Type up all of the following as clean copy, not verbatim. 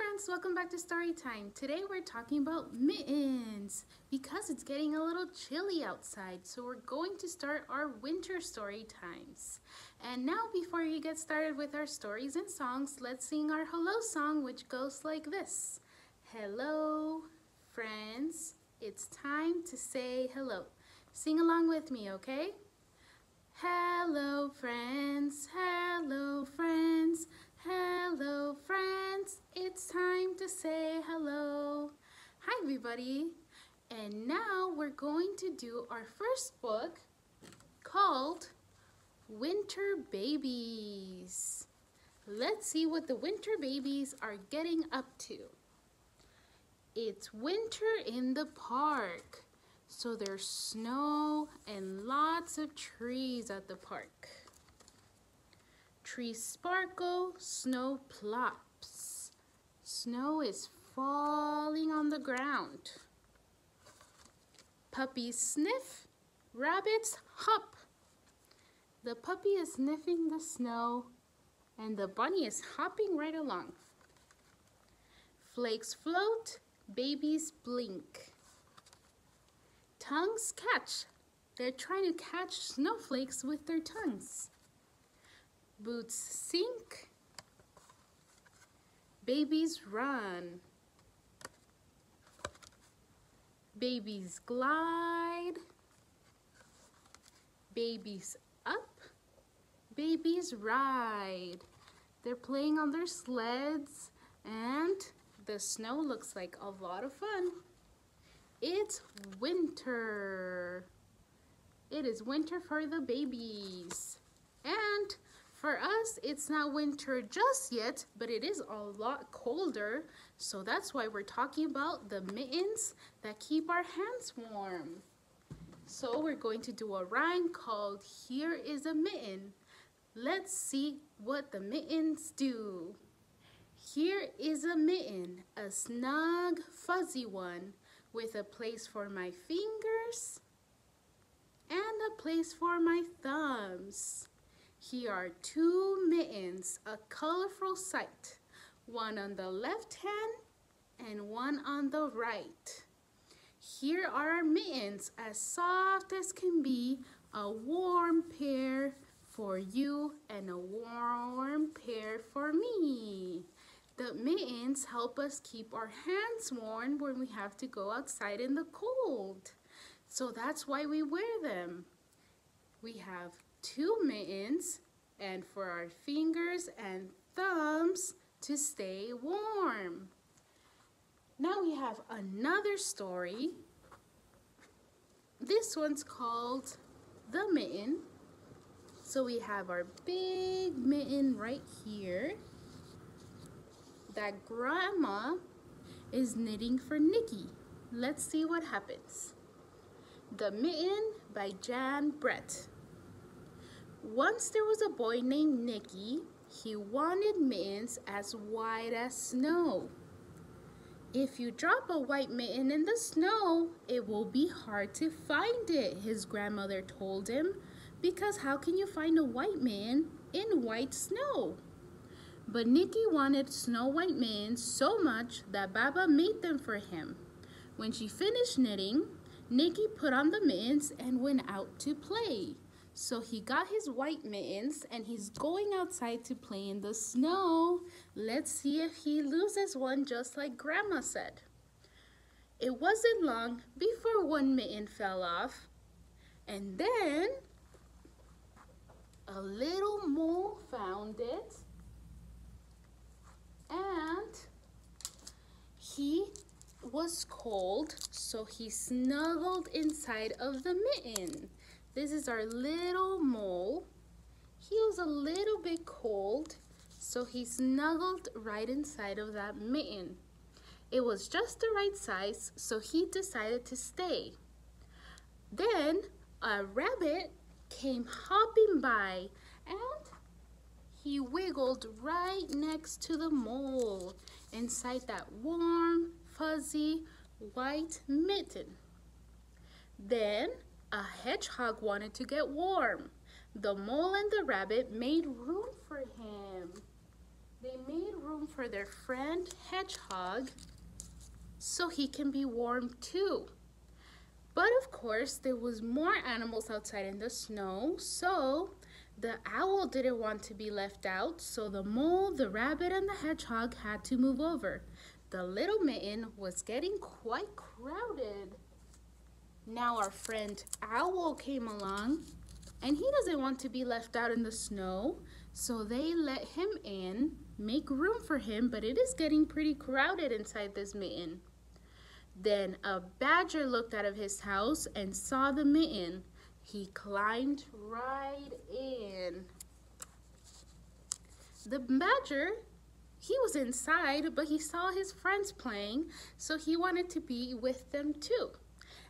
friends, welcome back to Storytime. Today we're talking about mittens because it's getting a little chilly outside. So we're going to start our winter story times. And now before we get started with our stories and songs, let's sing our hello song, which goes like this. Hello, friends. It's time to say hello. Sing along with me, okay? Hello, friends. Hello, friends. Hello, friends. It's time to say hello. Hi, everybody. And now we're going to do our first book called Winter Babies. Let's see what the winter babies are getting up to. It's winter in the park. So there's snow and lots of trees at the park. Trees sparkle, snow plops. Snow is falling on the ground. Puppies sniff, rabbits hop. The puppy is sniffing the snow and the bunny is hopping right along. Flakes float, babies blink. Tongues catch. They're trying to catch snowflakes with their tongues. Boots sink. Babies run. Babies glide. Babies up. Babies ride. They're playing on their sleds and the snow looks like a lot of fun. It's winter. It is winter for the babies. And for us, it's not winter just yet, but it is a lot colder. So that's why we're talking about the mittens that keep our hands warm. So we're going to do a rhyme called Here is a Mitten. Let's see what the mittens do. Here is a mitten, a snug, fuzzy one, with a place for my fingers and a place for my thumbs. Here are two mittens, a colorful sight, one on the left hand and one on the right. Here are our mittens, as soft as can be, a warm pair for you and a warm pair for me. The mittens help us keep our hands warm when we have to go outside in the cold. So that's why we wear them. We have two mittens and for our fingers and thumbs to stay warm. Now we have another story. This one's called The Mitten. So we have our big mitten right here that Grandma is knitting for Nikki. Let's see what happens. The Mitten by Jan Brett. Once there was a boy named Nicky. He wanted mittens as white as snow. If you drop a white mitten in the snow, it will be hard to find it, his grandmother told him, because how can you find a white mitten in white snow? But Nicky wanted snow white mittens so much that Baba made them for him. When she finished knitting, Nicky put on the mittens and went out to play. So he got his white mittens and he's going outside to play in the snow. Let's see if he loses one just like Grandma said. It wasn't long before one mitten fell off. And then a little mole found it. And he was cold, so he snuggled inside of the mitten. This is our little mole. He was a little bit cold, so he snuggled right inside of that mitten. It was just the right size, so he decided to stay. Then a rabbit came hopping by and he wiggled right next to the mole inside that warm, fuzzy, white mitten. Then a hedgehog wanted to get warm. The mole and the rabbit made room for him. They made room for their friend Hedgehog so he can be warm too. But of course, there was more animals outside in the snow, so the owl didn't want to be left out, so the mole, the rabbit, and the hedgehog had to move over. The little mitten was getting quite crowded. Now our friend Owl came along, and he doesn't want to be left out in the snow, so they let him in, make room for him, but it is getting pretty crowded inside this mitten. Then a badger looked out of his house and saw the mitten. He climbed right in. The badger, he was inside, but he saw his friends playing, so he wanted to be with them too.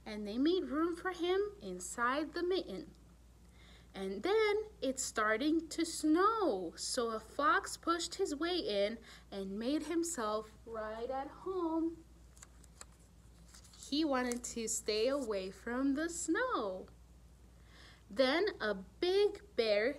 And they made room for him inside the mitten. And then it's starting to snow, so a fox pushed his way in and made himself right at home. He wanted to stay away from the snow. Then a big bear,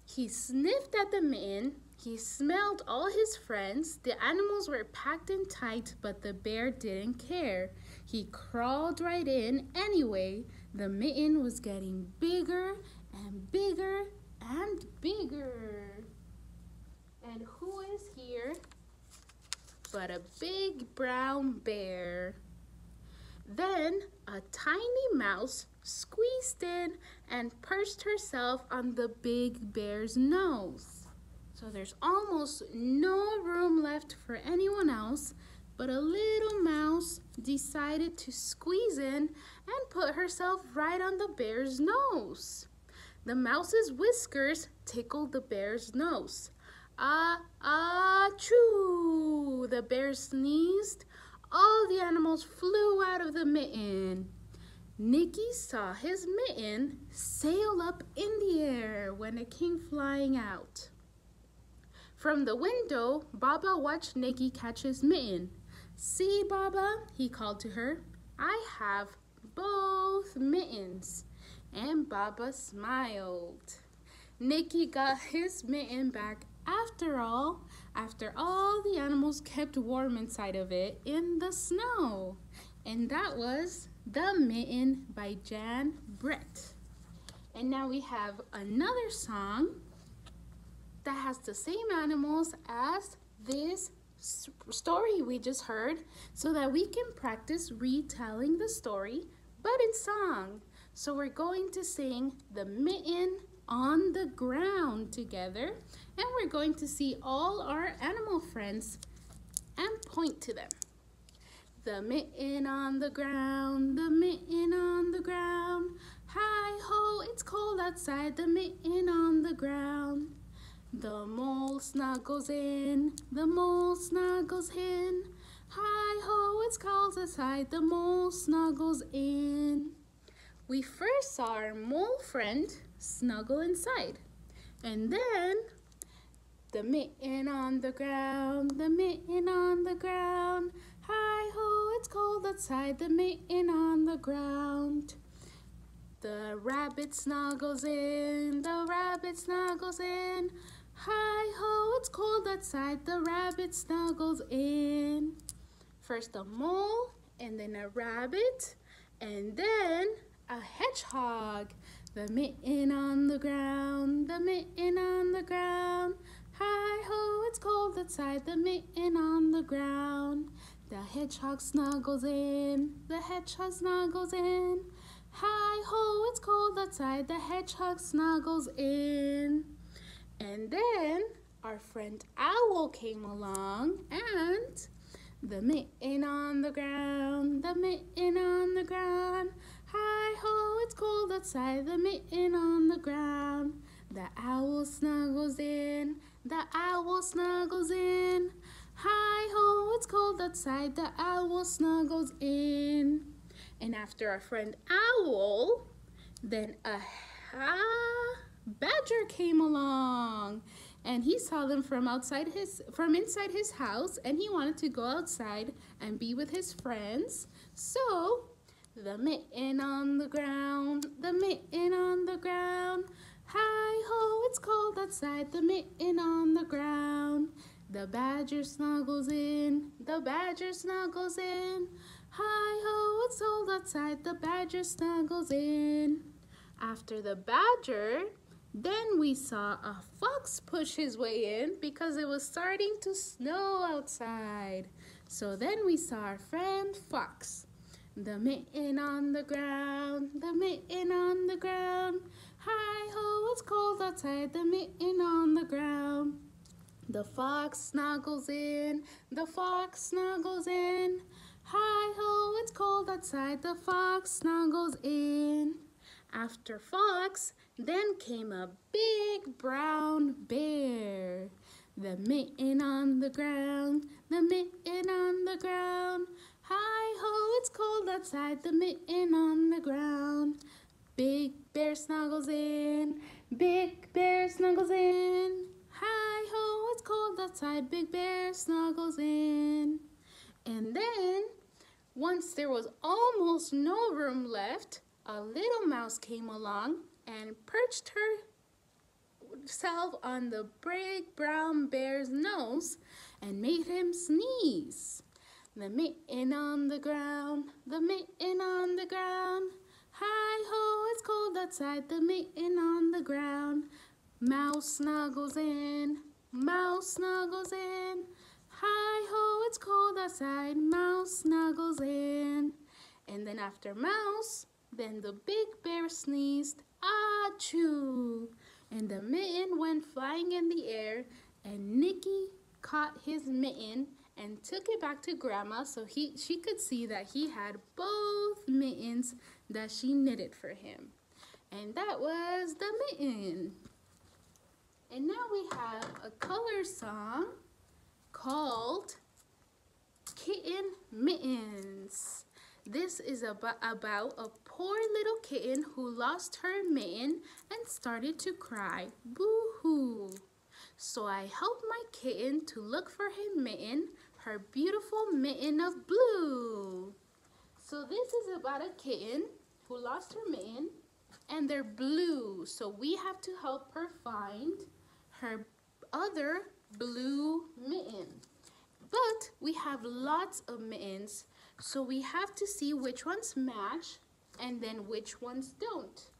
he sniffed at the mitten. He smelled all his friends. The animals were packed in tight, but the bear didn't care. He crawled right in anyway. The mitten was getting bigger and bigger and bigger. And who is here but a big brown bear? Then a tiny mouse squeezed in and perched herself on the big bear's nose. So there's almost no room left for anyone else, but a little mouse decided to squeeze in and put herself right on the bear's nose. The mouse's whiskers tickled the bear's nose. Achoo! The bear sneezed. All the animals flew out of the mitten. Nicky saw his mitten sail up in the air when it came flying out. From the window, Baba watched Nicky catch his mitten. "See, Baba," he called to her, "I have both mittens." And Baba smiled. Nicky got his mitten back after all the animals kept warm inside of it in the snow. And that was The Mitten by Jan Brett. And now we have another song that has the same animals as this story we just heard, so that we can practice retelling the story, but in song. So we're going to sing The Mitten on the Ground together, and we're going to see all our animal friends and point to them. The mitten on the ground, the mitten on the ground. Hi ho, it's cold outside, the mitten on the ground. The mole snuggles in, the mole snuggles in. Hi ho, it's cold outside, the mole snuggles in. We first saw our mole friend snuggle inside. And then, the mitten on the ground, the mitten on the ground. Hi ho, it's cold outside, the mitten on the ground. The rabbit snuggles in, the rabbit snuggles in. Hi ho, it's cold outside, the rabbit snuggles in. First a mole, and then a rabbit, and then a hedgehog. The mitten on the ground, the mitten on the ground. Hi ho, it's cold outside, the mitten on the ground. The hedgehog snuggles in, the hedgehog snuggles in. Hi ho, it's cold outside, the hedgehog snuggles in. And then our friend Owl came along, and the mitten on the ground, the mitten on the ground. Hi ho, it's cold outside, the mitten on the ground. The owl snuggles in, the owl snuggles in. Hi ho, it's cold outside, the owl snuggles in. And after our friend Owl, then a badger came along, and he saw them from inside his house, and he wanted to go outside and be with his friends. So the mitten on the ground, the mitten on the ground. Hi ho, it's cold outside, the mitten on the ground. The badger snuggles in, the badger snuggles in. Hi-ho, it's cold outside, the badger snuggles in. After the badger, then we saw a fox push his way in because it was starting to snow outside. So then we saw our friend Fox. The mitten on the ground, the mitten on the ground. Hi-ho, it's cold outside, the mitten on the ground. The fox snuggles in, the fox snuggles in. Hi-ho, it's cold outside, the fox snuggles in. After fox, then came a big brown bear. The mitten on the ground, the mitten on the ground. Hi-ho, it's cold outside, the mitten on the ground. Big bear snuggles in, big bear snuggles in. Hi-ho, it's cold outside, big bear snuggles in. And then, once there was almost no room left, a little mouse came along and perched herself on the big brown bear's nose and made him sneeze. The mitten on the ground, the mitten on the ground. Hi-ho, it's cold outside, the mitten on the ground. Mouse snuggles in, mouse snuggles in. Hi-ho, it's cold outside, mouse snuggles in. And then after mouse, then the big bear sneezed, achoo! And the mitten went flying in the air, and Nicky caught his mitten and took it back to Grandma so she could see that he had both mittens that she knitted for him. And that was the mitten. And now we have a color song called Kitten Mittens. This is about a poor little kitten who lost her mitten and started to cry, boo-hoo. So I helped my kitten to look for her mitten, her beautiful mitten of blue. So this is about a kitten who lost her mitten and they're blue. So we have to help her find her other blue mitten. But we have lots of mittens, so we have to see which ones match and then which ones don't.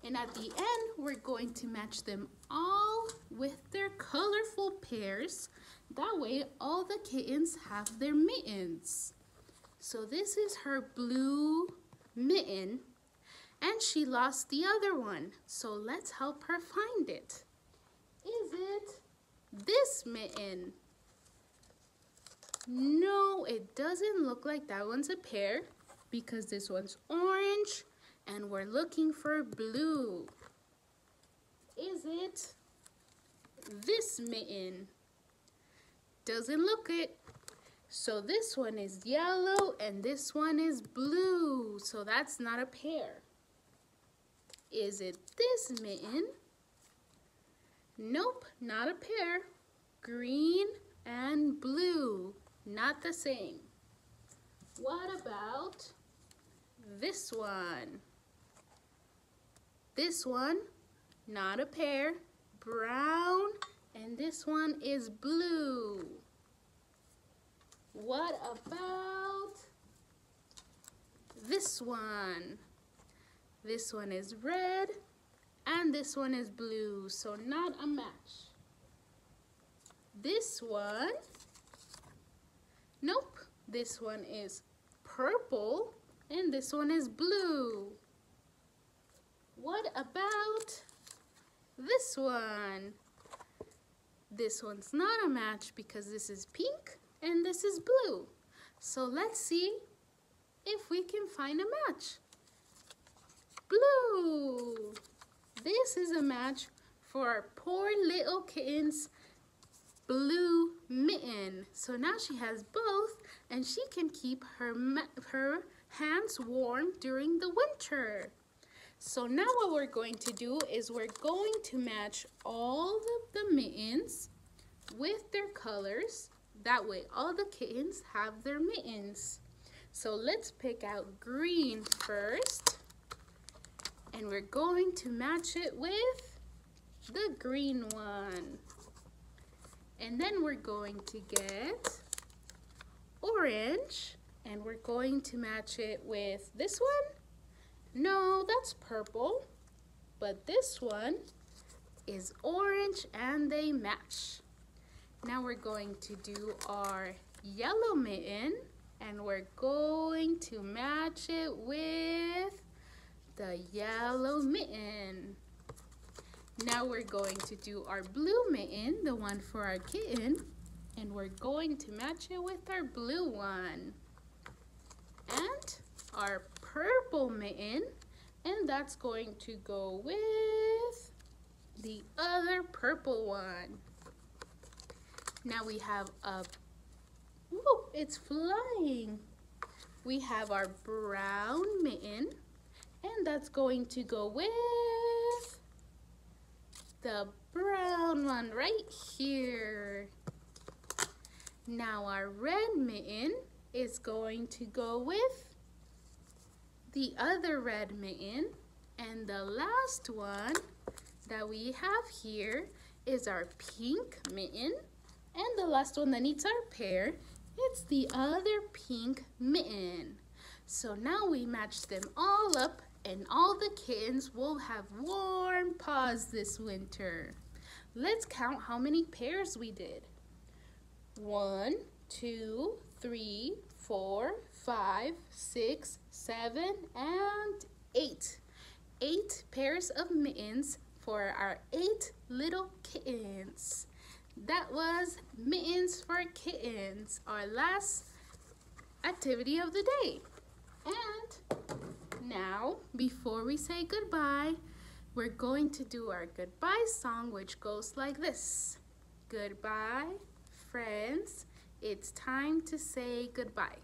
And at the end, we're going to match them all with their colorful pairs. That way, all the kittens have their mittens. So this is her blue mitten, and she lost the other one. So let's help her find it. Is it this mitten? No, it doesn't look like that one's a pair because this one's orange and we're looking for blue. Is it this mitten? Doesn't look it. So this one is yellow and this one is blue. So that's not a pair. Is it this mitten? Nope, not a pair. Green and blue. Not the same. What about this one? This one, not a pair. Brown, and this one is blue. What about this one? This one is red, and this one is blue, so not a match. This one, nope, this one is purple and this one is blue. What about this one? This one's not a match because this is pink and this is blue. So let's see if we can find a match. Blue. This is a match for our poor little kitten's blue mitten. So now she has both and she can keep her hands warm during the winter. So now what we're going to do is we're going to match all of the mittens with their colors. That way all the kittens have their mittens. So let's pick out green first. And we're going to match it with the green one. And then we're going to get orange, and we're going to match it with this one. No, that's purple, but this one is orange and they match. Now we're going to do our yellow mitten, and we're going to match it with the yellow mitten. Now we're going to do our blue mitten, the one for our kitten, and we're going to match it with our blue one. And our purple mitten, and that's going to go with the other purple one. Now we have a, ooh, it's flying. We have our brown mitten, and that's going to go with the brown one right here. Now our red mitten is going to go with the other red mitten, and the last one that we have here is our pink mitten, and the last one that needs our pair, it's the other pink mitten. So now we match them all up, and all the kittens will have warm paws this winter. Let's count how many pairs we did. 1, 2, 3, 4, 5, 6, 7, and 8. 8 pairs of mittens for our 8 little kittens. That was Mittens for Kittens, our last activity of the day. And now, before we say goodbye, we're going to do our goodbye song, which goes like this. Goodbye, friends. It's time to say goodbye.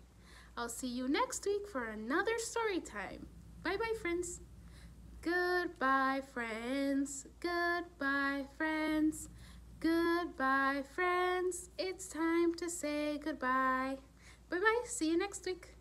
I'll see you next week for another story time. Bye-bye, friends. Goodbye, friends. Goodbye, friends. Goodbye, friends. It's time to say goodbye. Bye-bye. See you next week.